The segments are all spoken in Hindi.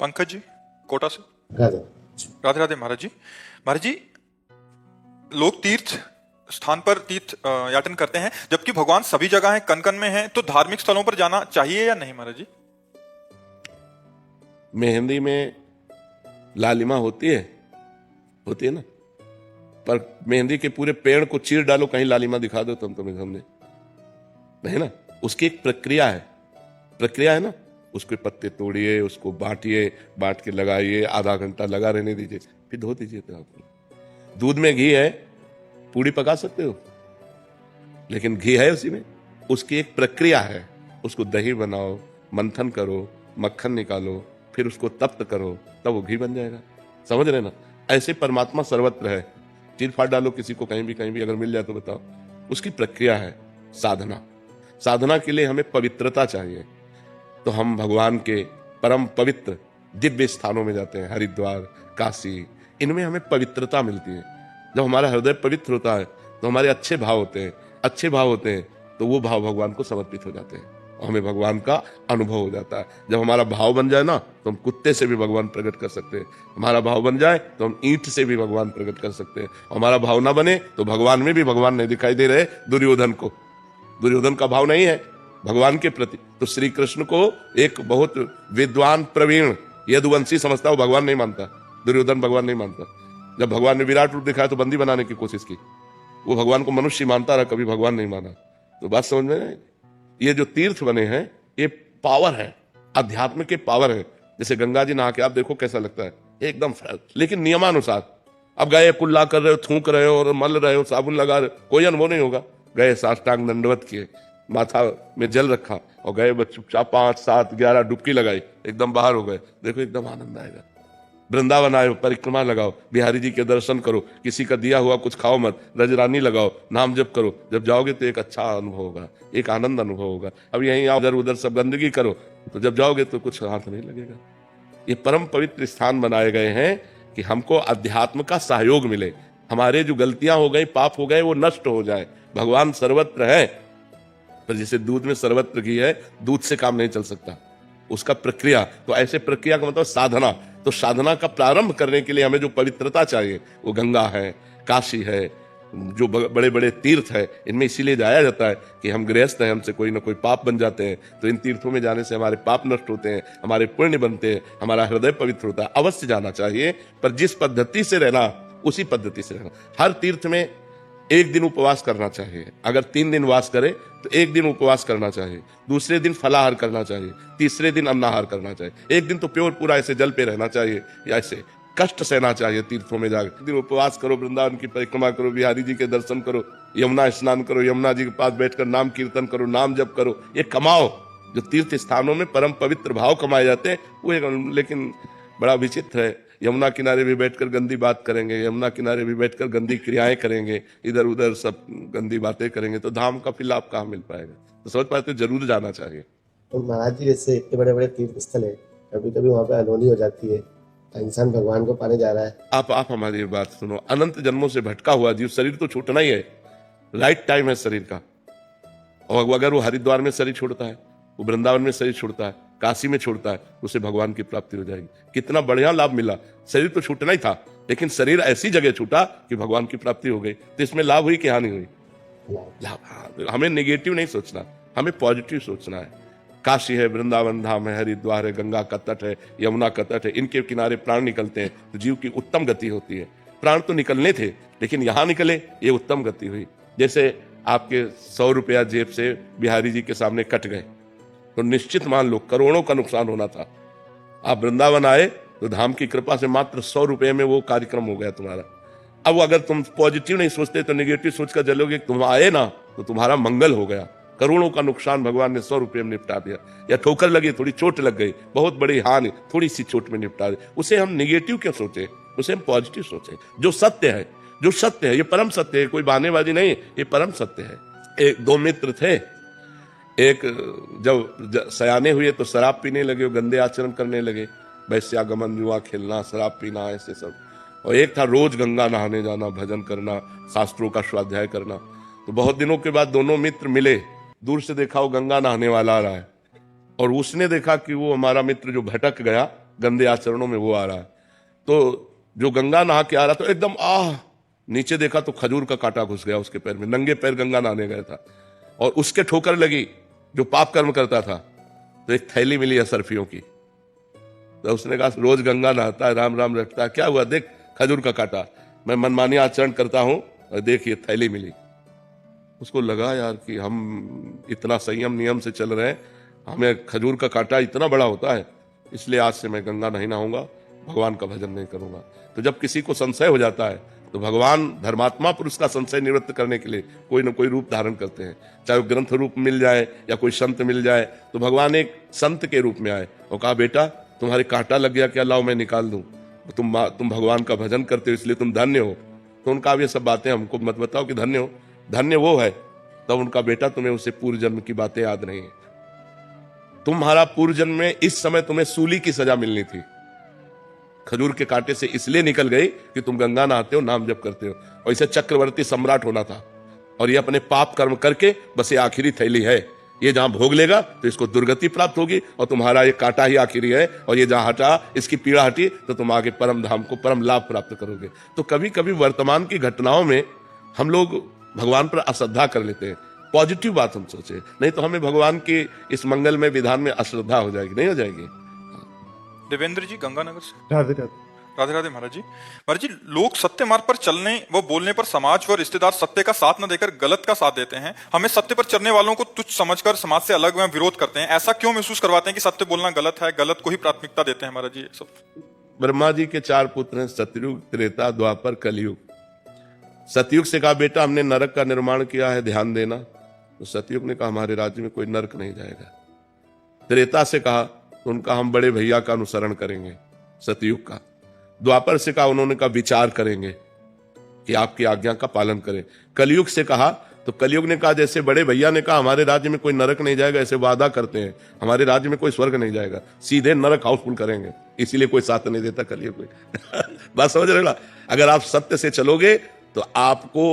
पंकज जी, कोटा से। राधे। राधे राधे महाराज जी। महाराज जी, लोग तीर्थ स्थान पर तीर्थ याटन करते हैं, जबकि भगवान सभी जगह हैं, कन कन में हैं, तो धार्मिक स्थलों पर जाना चाहिए या नहीं महाराज जी? मेहंदी में लालिमा होती है ना। पर मेहंदी के पूरे पेड़ को चीर डालो, कहीं लालिमा दिखा दो तुम तुम्हें सामने, है ना। उसकी एक प्रक्रिया है ना। उसके पत्ते तोड़िए, उसको बांटिए, बांट के लगाइए, आधा घंटा लगा रहने दीजिए, फिर धो दीजिए। तो आपको दूध में घी है, पूड़ी पका सकते हो, लेकिन घी है उसी में। उसकी एक प्रक्रिया है। उसको दही बनाओ, मंथन करो, मक्खन निकालो, फिर उसको तप्त करो, तब वो घी बन जाएगा। समझ रहे ना। ऐसे परमात्मा सर्वत्र है। चीर फाड़ डालो किसी को, कहीं भी अगर मिल जाए तो बताओ। उसकी प्रक्रिया है साधना के लिए हमें पवित्रता चाहिए। तो हम भगवान के परम पवित्र दिव्य स्थानों में जाते हैं, हरिद्वार, काशी। इनमें हमें पवित्रता मिलती है। जब हमारा हृदय पवित्र होता है तो हमारे अच्छे भाव होते हैं तो वो भाव भगवान को समर्पित हो जाते हैं और हमें भगवान का अनुभव हो जाता है। जब हमारा भाव बन जाए ना, तो हम कुत्ते से भी भगवान प्रकट कर सकते हैं। हमारा भाव बन जाए तो हम ईंट से भी भगवान प्रकट कर सकते हैं। हमारा भाव ना बने तो भगवान में भी भगवान नहीं दिखाई दे रहे। दुर्योधन का भाव नहीं है भगवान के प्रति, तो श्री कृष्ण को एक बहुत विद्वान प्रवीण यदुवंशी समझता, वो भगवान नहीं मानता। दुर्योधन भगवान नहीं मानता। जब भगवान ने विराट रूप दिखाया तो बंदी बनाने की कोशिश की। वो भगवान को मनुष्य मानता रहा, कभी भगवान नहीं माना। तो बात समझ में, ये जो तीर्थ बने हैं ये पावर है, अध्यात्म के पावर है। जैसे गंगा जी नहा के आप देखो कैसा लगता है, एकदम फ्रेश, लेकिन नियमानुसार। अब गए कुल्ला कर रहे हो, थूक रहे हो और मल रहे हो, साबुन लगा रहे हो, कोई अनुभव नहीं होगा। गए साष्टांग दंडवत किए, माथा में जल रखा और गए बस चुपचाप 5, 7, 11 डुबकी लगाई, एकदम बाहर हो गए। देखो एकदम आनंद आएगा। वृंदावन आए, परिक्रमा लगाओ, बिहारी जी के दर्शन करो, किसी का दिया हुआ कुछ खाओ मत, रजरानी लगाओ, नाम जप करो। जब जाओगे तो एक अच्छा अनुभव होगा, एक आनंद अनुभव होगा। अब यहीं आओ, इधर उधर सब गंदगी करो, तो जब जाओगे तो कुछ हाथ नहीं लगेगा। ये परम पवित्र स्थान बनाए गए हैं कि हमको अध्यात्म का सहयोग मिले, हमारे जो गलतियां हो गई, पाप हो गए, वो नष्ट हो जाए। भगवान सर्वत्र है, पर जैसे दूध में सर्वत्र घी है, दूध से काम नहीं चल सकता। उसका प्रक्रिया, तो ऐसे प्रक्रिया का मतलब साधना। तो साधना का प्रारंभ करने के लिए हमें जो पवित्रता चाहिए, वो गंगा है, काशी है, जो बड़े बड़े तीर्थ है, इनमें इसीलिए जाया जाता है कि हम गृहस्थ हैं, हमसे कोई ना कोई पाप बन जाते हैं। तो इन तीर्थों में जाने से हमारे पाप नष्ट होते हैं, हमारे पुण्य बनते हैं, हमारा हृदय पवित्र होता है। अवश्य जाना चाहिए, पर जिस पद्धति से रहना उसी पद्धति से रहना। हर तीर्थ में एक दिन उपवास करना चाहिए। अगर 3 दिन वास करे तो एक दिन उपवास करना चाहिए, दूसरे दिन फलाहार करना चाहिए, तीसरे दिन अन्नाहार करना चाहिए। एक दिन तो प्योर पूरा ऐसे जल पे रहना चाहिए, या ऐसे कष्ट सहना चाहिए तीर्थों में जाकर। दिन उपवास करो, वृंदावन की परिक्रमा करो, बिहारी जी के दर्शन करो, यमुना स्नान करो, यमुना जी के पास बैठकर नाम कीर्तन करो, नाम जप करो, ये कमाओ। जो तीर्थ स्थानों में परम पवित्र भाव कमाए जाते हैं वो। लेकिन बड़ा विचित्र है, यमुना किनारे भी बैठकर गंदी बात करेंगे, यमुना किनारे भी बैठकर गंदी क्रियाएं करेंगे, इधर उधर सब गंदी बातें करेंगे, तो धाम का फिर लाभ कहाँ मिल पाएगा। तो समझ पाते, जरूर जाना चाहिए। तो महाराज जी, जैसे इतने बड़े बड़े तीर्थ स्थल है, कभी कभी वहाँ पे अनहोनी हो जाती है, इंसान भगवान को पाने जा रहा है। आप हमारी बात सुनो। अनंत जन्मों से भटका हुआ जीव, शरीर तो छूटना ही है, राइट टाइम है शरीर का। और अगर वो हरिद्वार में शरीर छोड़ता है, वो वृंदावन में शरीर छोड़ता है, काशी में छोड़ता है, उसे भगवान की प्राप्ति हो जाएगी। कितना बढ़िया लाभ मिला। शरीर तो छूटना ही था, लेकिन शरीर ऐसी जगह छूटा कि भगवान की प्राप्ति हो गई। तो इसमें लाभ हुई कि हानि हुई? लाभ। हाँ, हमें नेगेटिव नहीं सोचना, हमें पॉजिटिव सोचना है। काशी है, वृंदावन धाम है, हरिद्वार है, गंगा का तट है, यमुना का तट है, इनके किनारे प्राण निकलते हैं तो जीव की उत्तम गति होती है। प्राण तो निकलने थे, लेकिन यहां निकले, ये उत्तम गति हुई। जैसे आपके 100 रुपया जेब से बिहारी जी के सामने कट गए, तो निश्चित मान लो करोड़ों का नुकसान होना था। आप वृंदावन आए तो धाम की कृपा से मात्र 100 रुपए में वो कार्यक्रम हो गया तुम्हारा। अब अगर तुम पॉजिटिव नहीं सोचते तो नेगेटिव सोचकर चलोगे, तुम आए ना तो तुम्हारा मंगल हो गया। करोड़ों का नुकसान भगवान ने 100 रुपए में निपटा दिया। या ठोकर लगी, थोड़ी चोट लग गई, बहुत बड़ी हानि, थोड़ी सी चोट में निपटा दी। उसे हम नेगेटिव क्यों सोचे, उसे हम पॉजिटिव सोचे। जो सत्य है, ये परम सत्य है, कोई बहानेबाजी नहीं, ये परम सत्य है। 2 मित्र थे, एक जब सयाने हुए तो शराब पीने लगे, गंदे आचरण करने लगे, वैश्यागमन, जुआ खेलना, शराब पीना, ऐसे सब। और एक था रोज गंगा नहाने जाना, भजन करना, शास्त्रों का स्वाध्याय करना। तो बहुत दिनों के बाद दोनों मित्र मिले, दूर से देखा वो गंगा नहाने वाला आ रहा है, और उसने देखा कि वो हमारा मित्र जो भटक गया गंदे आचरणों में वो आ रहा है। तो जो गंगा नहा के आ रहा तो एकदम नीचे देखा तो खजूर का कांटा घुस गया उसके पैर में, नंगे पैर गंगा नहाने गया था और उसके ठोकर लगी जो पाप कर्म करता था, तो एक थैली मिली असरफियों की। तो उसने कहा रोज गंगा नहाता है, राम राम रखता है, क्या हुआ देख खजूर का कांटा, मैं मनमानी आचरण करता हूं और देखिए थैली मिली। उसको लगा यार कि हम इतना संयम नियम से चल रहे हैं, हमें खजूर का कांटा इतना बड़ा होता है, इसलिए आज से मैं गंगा नहीं नहाऊंगा, भगवान का भजन नहीं करूंगा। तो जब किसी को संशय हो जाता है तो भगवान धर्मात्मा पुरुष का संशय निवृत्त करने के लिए कोई न कोई रूप धारण करते हैं, चाहे वो ग्रंथ रूप मिल जाए या कोई संत मिल जाए। तो भगवान एक संत के रूप में आए और कहा बेटा तुम्हारे कांटा लग गया क्या, लाओ मैं निकाल दूं, तुम भगवान का भजन करते हो इसलिए तुम धन्य हो। तो उनका ये सब बातें हमको मत बताओ कि धन्य हो, धन्य वो है। तब उनका बेटा तुम्हें उसे पूर्व जन्म की बातें याद नहीं है, तुम्हारा पूर्व जन्म में इस समय तुम्हें सूली की सजा मिलनी थी, खजूर के कांटे से इसलिए निकल गई कि तुम गंगा नहाते हो, नाम जप करते हो, और इसे चक्रवर्ती सम्राट होना था। और ये अपने पाप कर्म करके बस ये आखिरी थैली है, ये जहां भोग लेगा तो इसको दुर्गति प्राप्त होगी और तुम्हारा ये कांटा ही आखिरी है, और ये जहां हटा इसकी पीड़ा हटी तो तुम आगे परम धाम को परम लाभ प्राप्त करोगे। तो कभी कभी वर्तमान की घटनाओं में हम लोग भगवान पर अश्रद्धा कर लेते हैं, पॉजिटिव बात हम सोचे, नहीं तो हमें भगवान की इस मंगल में विधान में अश्रद्धा हो जाएगी, नहीं हो जाएगी। देवेंद्र जी गंगानगर से। राधे राधे। राधे राधे महाराज जी। महाराज जी, लोग सत्य मार्ग पर चलने व बोलने पर समाज व रिश्तेदार सत्य का साथ न देकर गलत का साथ देते हैं। हमें सत्य पर चलने वालों को तुच्छ समझकर समाज से अलग व विरोध करते हैं। ऐसा क्यों महसूस करवाते हैं कि सत्य बोलना गलत है, गलत को ही प्राथमिकता देते हैं महाराज जी? सब ब्रह्मा जी के 4 पुत्र हैं, सतयुग, त्रेता, द्वापर, कलयुग। सतयुग से कहा बेटा हमने नरक का निर्माण किया है, ध्यान देना। तो सतयुग ने कहा हमारे राज्य में कोई नरक नहीं जाएगा। त्रेता से कहा तो उनका हम बड़े भैया का अनुसरण करेंगे, सतयुग का। द्वापर से कहा, उन्होंने कहा विचार करेंगे कि आपकी आज्ञा का पालन करें। कलयुग से कहा तो कलयुग ने कहा जैसे बड़े भैया ने कहा हमारे राज्य में कोई नरक नहीं जाएगा, ऐसे वादा करते हैं हमारे राज्य में कोई स्वर्ग नहीं जाएगा, सीधे नरक हाउसफुल करेंगे, इसीलिए कोई साथ नहीं देता कलयुग कोई। बात समझ रहे हो? अगर आप सत्य से चलोगे तो आपको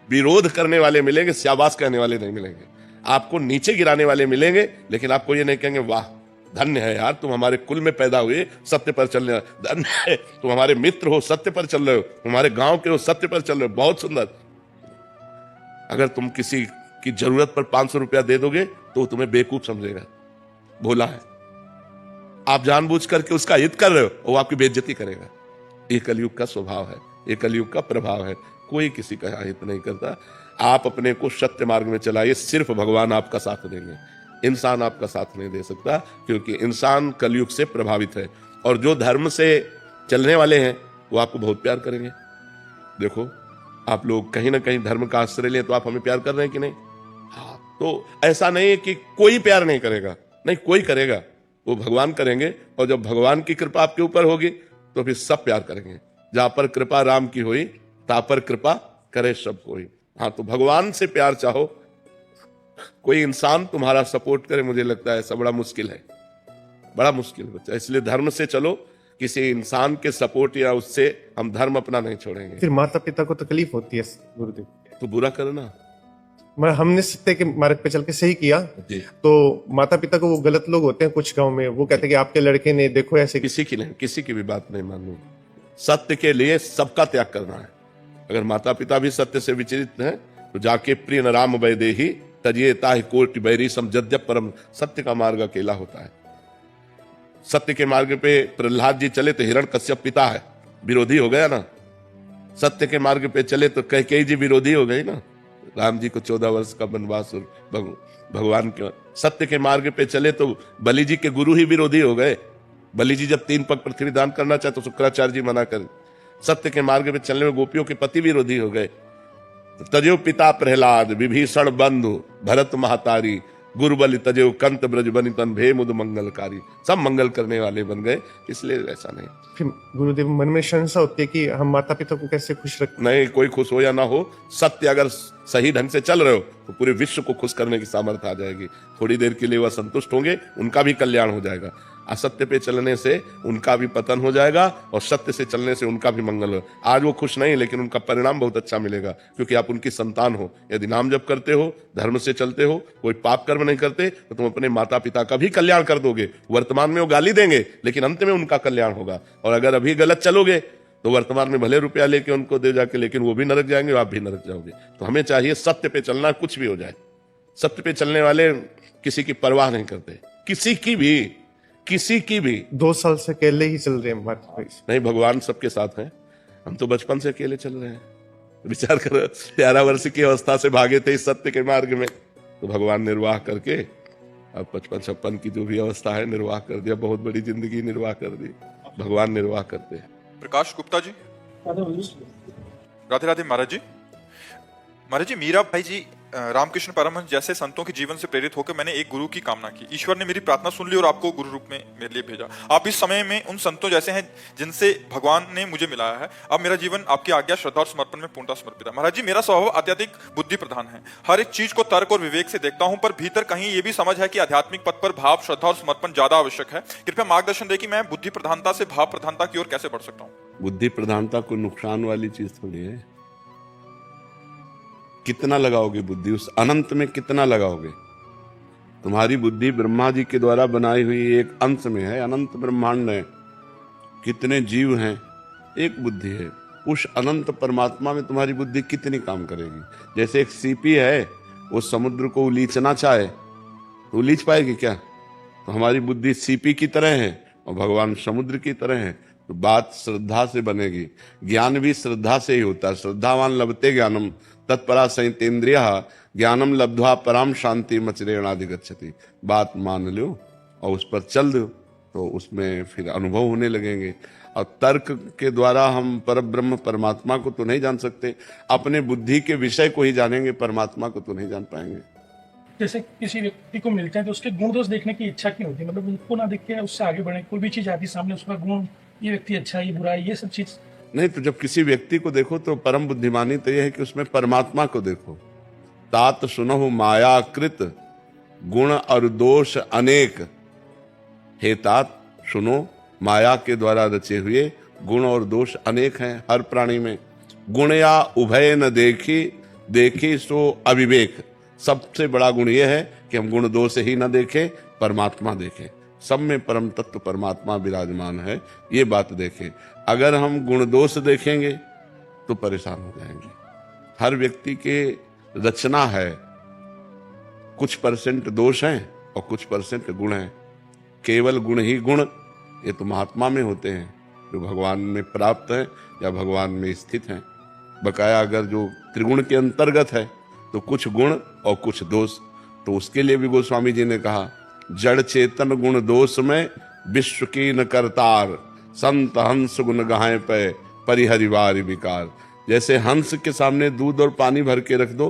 विरोध करने वाले मिलेंगे, शाबाश कहने वाले नहीं मिलेंगे। आपको नीचे गिराने वाले मिलेंगे, लेकिन आपको ये नहीं कहेंगे वाह धन्य है यार तुम हमारे कुल में पैदा हुए, सत्य पर चलने, धन्य है तुम हमारे मित्र हो, सत्य पर चल रहे हो, हमारे गांव के हो, सत्य पर चल रहे हो, बहुत सुंदर। अगर तुम किसी की जरूरत पर 500 रुपया दे दोगे तो वो तुम्हें बेवकूफ समझेगा, भोला है। आप जानबूझ करके उसका हित कर रहे हो, वो आपकी बेइज्जती करेगा। ये कलयुग का स्वभाव है, ये कलयुग का प्रभाव है। कोई किसी का हित नहीं करता। आप अपने को सत्य मार्ग में चलाइए, सिर्फ भगवान आपका साथ देंगे, इंसान आपका साथ नहीं दे सकता, क्योंकि इंसान कलयुग से प्रभावित है। और जो धर्म से चलने वाले हैं वो आपको बहुत प्यार करेंगे। देखो आप लोग कहीं ना कहीं धर्म का आश्रय लें तो आप हमें प्यार कर रहे हैं कि नहीं? हाँ, तो ऐसा नहीं है कि कोई प्यार नहीं करेगा, नहीं कोई करेगा, वो भगवान करेंगे। और जब भगवान की कृपा आपके ऊपर होगी तो फिर सब प्यार करेंगे। जहां पर कृपा राम की हुई ता पर कृपा करे सब कोई। हाँ, तो भगवान से प्यार चाहो, कोई इंसान तुम्हारा सपोर्ट करे, मुझे लगता है ऐसा बड़ा मुश्किल है, बड़ा मुश्किल बच्चा। इसलिए धर्म से चलो, किसी इंसान के सपोर्ट या उससे हम धर्म अपना नहीं छोड़ेंगे। फिर माता पिता को तकलीफ होती है गुरुदेव, तो बुरा करना, हमने सत्य के मार्ग पे चल के सही किया जी। तो माता पिता को वो गलत लोग होते हैं कुछ गांव में, वो कहते हैं कि आपके लड़के ने देखो ऐसे। किसी की नहीं, किसी की भी बात नहीं माननी। सत्य के लिए सबका त्याग करना है। अगर माता पिता भी सत्य से विचलित हैं तो जाके प्रिय न राम वैदेही तजिए ताहि कोटि बैरी समझद्य परम। सत्य का मार्ग अकेला होता है। सत्य के मार्ग पे प्रहलाद जी चले तो हिरण्यकश्यप पिता है, विरोधी हो गया ना। सत्य के मार्ग पे चले तो कैकेयी जी विरोधी हो गई ना। राम जी को 14 वर्ष का वनवास भगवान के। सत्य के मार्ग पे चले तो बलि जी के गुरु ही विरोधी हो गए। बलि जी जब 3 पग पृथ्वी दान करना चाहे तो शुक्राचार्य जी मना कर। सत्य के मार्ग पे चलने में गोपियों के पति विरोधी हो गए। तजो पिता प्रहलाद विभीषण बंधु भरत महतारी गुरु बलि तजो कंत ब्रज बनि तन भे मुद मंगलकारी। सब मंगल करने वाले बन गए, इसलिए ऐसा नहीं। फिर गुरुदेव मन में शंका होती है कि हम माता पिता को कैसे खुश रखें? नहीं, कोई खुश हो या ना हो, सत्य अगर सही ढंग से चल रहे हो तो पूरे विश्व को खुश करने की सामर्थ्य आ जाएगी। थोड़ी देर के लिए वह संतुष्ट होंगे, उनका भी कल्याण हो जाएगा। असत्य पे चलने से उनका भी पतन हो जाएगा और सत्य से चलने से उनका भी मंगल हो। आज वो खुश नहीं, लेकिन उनका परिणाम बहुत अच्छा मिलेगा, क्योंकि आप उनकी संतान हो। यदि नाम जप करते हो, धर्म से चलते हो, कोई पाप कर्म नहीं करते, तो तुम अपने माता पिता का भी कल्याण कर दोगे। वर्तमान में वो गाली देंगे, लेकिन अंत में उनका कल्याण होगा। और अगर अभी गलत चलोगे तो वर्तमान में भले रुपया लेके उनको दे जाके, लेकिन वो भी नरक जाएंगे और आप भी नरक जाओगे। तो हमें चाहिए सत्य पे चलना, कुछ भी हो जाए। सत्य पे चलने वाले किसी की परवाह नहीं करते, किसी की भी। 2 साल से अकेले ही चल रहे हैं भाई। नहीं, भगवान सबके साथ हैं। हम तो बचपन से अकेले चल रहे हैं। विचार करो, 11 वर्ष की अवस्था से भागे थे इस सत्य के मार्ग में, तो भगवान निर्वाह करके अब 55-56 की जो भी अवस्था है निर्वाह कर दिया। बहुत बड़ी जिंदगी निर्वाह कर दी। भगवान निर्वाह करते हैं। प्रकाश गुप्ता जी, राधे राधे। महाराज जी, मीरा भाई जी, रामकृष्ण परमहंस जैसे संतों के जीवन से प्रेरित होकर मैंने एक गुरु की कामना की। ईश्वर ने मेरी प्रार्थना सुन ली और आपको गुरु रूप में मेरे लिए भेजा। आप इस समय में उन संतों जैसे हैं जिनसे भगवान ने मुझे मिलाया है। अब मेरा जीवन आपकी आज्ञा, श्रद्धा और समर्पण में पूर्णतः समर्पित है। महाराज जी, मेरा स्वभाव अत्यधिक बुद्धि प्रधान है। हर एक चीज को तर्क और विवेक से देखता हूं, पर भीतर कहीं ये भी समझ है कि आध्यात्मिक पथ पर भाव, श्रद्धा और समर्पण ज्यादा आवश्यक है। कृपया मार्गदर्शन दें कि मैं बुद्धि प्रधानता से भाव प्रधानता की ओर कैसे बढ़ सकता हूँ। बुद्धि प्रधानता कोई नुकसान वाली चीज थोड़ी है। कितना लगाओगे बुद्धि, उस अनंत में कितना लगाओगे। तुम्हारी बुद्धि ब्रह्मा जी के द्वारा बनाई हुई एक अंश में है। अनंत ब्रह्मांड है, कितने जीव हैं, एक बुद्धि है। उस अनंत परमात्मा में तुम्हारी बुद्धि कितनी काम करेगी। जैसे एक सीपी है, वो समुद्र को उलीचना चाहे तो उलीच पाएगी क्या? तो हमारी बुद्धि सीपी की तरह है और भगवान समुद्र की तरह है। तो बात श्रद्धा से बनेगी। ज्ञान भी श्रद्धा से ही होता है। श्रद्धावान लभते ज्ञानम तत्परा संयतेन्द्रिय ज्ञानम लब्ध्वा पराम शांति मचरेणाधिगच्छति। बात मान लो और उस पर चल दो, तो उसमें फिर अनुभव होने लगेंगे। और तर्क के द्वारा हम परब्रह्म परमात्मा को तो नहीं जान सकते, अपने बुद्धि के विषय को ही जानेंगे, परमात्मा को तो नहीं जान पाएंगे। जैसे किसी व्यक्ति को मिलते हैं तो उसके गुण दोष देखने की इच्छा क्यों होती है? मतलब उनको ना देख के उससे आगे बढ़े। कोई भी चीज आती सामने, उसका गुण, ये व्यक्ति अच्छा है, ये बुरा है, ये सब चीज नहीं। तो जब किसी व्यक्ति को देखो तो परम बुद्धिमानी तो यह है कि उसमें परमात्मा को देखो। तात सुनहु मायाकृत गुण और दोष अनेक। हे तात सुनो, माया के द्वारा रचे हुए गुण और दोष अनेक हैं हर प्राणी में। गुण या उभय न देखी सो अविवेक। सबसे बड़ा गुण यह है कि हम गुण दोष ही न देखें, परमात्मा देखें। सब में परम तत्व परमात्मा विराजमान है, ये बात देखें। अगर हम गुण दोष देखेंगे तो परेशान हो जाएंगे। हर व्यक्ति के रचना है, कुछ परसेंट दोष हैं और कुछ परसेंट गुण हैं। केवल गुण ही गुण, ये तो महात्मा में होते हैं जो भगवान में प्राप्त है या भगवान में स्थित हैं। बकाया अगर जो त्रिगुण के अंतर्गत है तो कुछ गुण और कुछ दोष। तो उसके लिए भी गोस्वामी जी ने कहा, जड़ चेतन गुण दोष में विश्व की न करतार, संत हंस गुण गाहे पे परिहरिवार विकार। जैसे हंस के सामने दूध और पानी भर के रख दो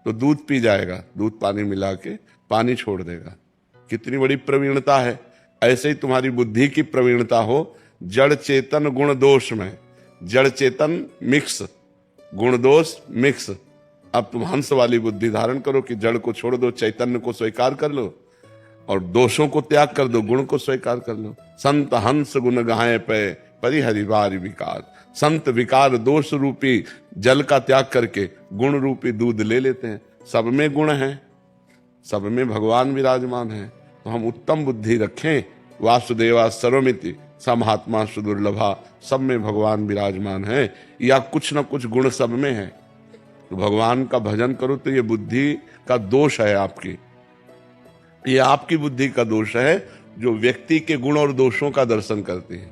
तो दूध पी जाएगा, दूध पानी मिला के पानी छोड़ देगा। कितनी बड़ी प्रवीणता है। ऐसे ही तुम्हारी बुद्धि की प्रवीणता हो, जड़ चेतन गुण दोष में। जड़ चेतन मिक्स, गुण दोष मिक्स। अब तुम हंस वाली बुद्धि धारण करो कि जड़ को छोड़ दो, चैतन्य को स्वीकार कर लो और दोषों को त्याग कर दो, गुण को स्वीकार कर लो। संत हंस गुण गाहे पे परिहरिवार विकार। संत विकार दोष रूपी जल का त्याग करके गुण रूपी दूध ले लेते हैं। सब में गुण है, सब में भगवान विराजमान है। तो हम उत्तम बुद्धि रखें। वासुदेवा सर्वमिति स महात्मा सुदुर्लभा। सब में भगवान विराजमान है या कुछ न कुछ गुण सब में है। तो भगवान का भजन करो तो ये बुद्धि का दोष है आपकी, ये आपकी बुद्धि का दोष है जो व्यक्ति के गुण और दोषों का दर्शन करती है।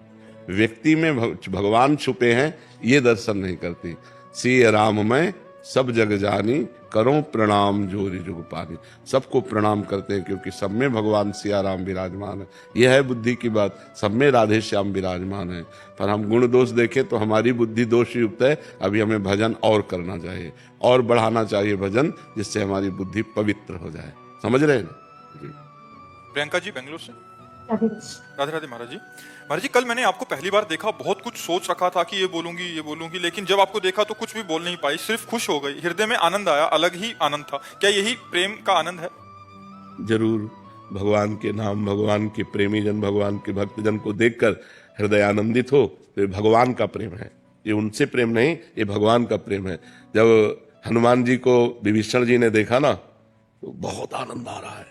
व्यक्ति में भगवान छुपे हैं ये दर्शन नहीं करती। सिय राम में सब जग जानी, करो प्रणाम जोरी जुग पानी। सबको प्रणाम करते हैं क्योंकि सब में भगवान सिया राम विराजमान है। यह है बुद्धि की बात। सब में राधे श्याम विराजमान है। पर हम गुण दोष देखें तो हमारी बुद्धि दोष युक्त है। अभी हमें भजन और करना चाहिए और बढ़ाना चाहिए भजन, जिससे हमारी बुद्धि पवित्र हो जाए। समझ रहे हैं ना? प्रियंका जी बेंगलोर से। राधे राधे महाराज जी। महाराज जी, कल मैंने आपको पहली बार देखा, बहुत कुछ सोच रखा था कि ये बोलूंगी, लेकिन जब आपको देखा तो कुछ भी बोल नहीं पाई, सिर्फ खुश हो गई। हृदय में आनंद आया, अलग ही आनंद था। क्या यही प्रेम का आनंद है? जरूर। भगवान के नाम, भगवान के प्रेमी जन, भगवान के भक्तजन को देखकर हृदय आनंदित हो, तो ये भगवान का प्रेम है। ये उनसे प्रेम नहीं, ये भगवान का प्रेम है। जब हनुमान जी को विभीषण जी ने देखा ना, तो बहुत आनंद आ रहा है,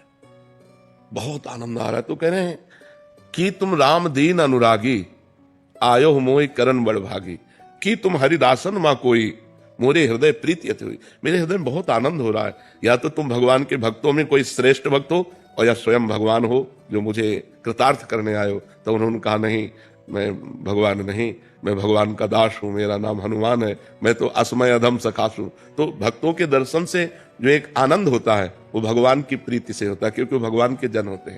बहुत आनंद आ रहा है। तो कह रहे हैं कि तुम राम दीन अनुरागी, आयो मोहि करन बड़ भागी, कि तुम हरिदासन मां कोई, मोरे हृदय प्रीति अति हुई। मेरे हृदय में बहुत आनंद हो रहा है। या तो तुम भगवान के भक्तों में कोई श्रेष्ठ भक्त हो, और या स्वयं भगवान हो जो मुझे कृतार्थ करने आए हो। तो उन्होंने कहा नहीं, मैं भगवान नहीं, मैं भगवान का दास हूं, मेरा नाम हनुमान है, मैं तो असमय अधम सखासु। तो भक्तों के दर्शन से जो एक आनंद होता है वो भगवान की प्रीति से होता है, क्योंकि वो भगवान के जन होते हैं।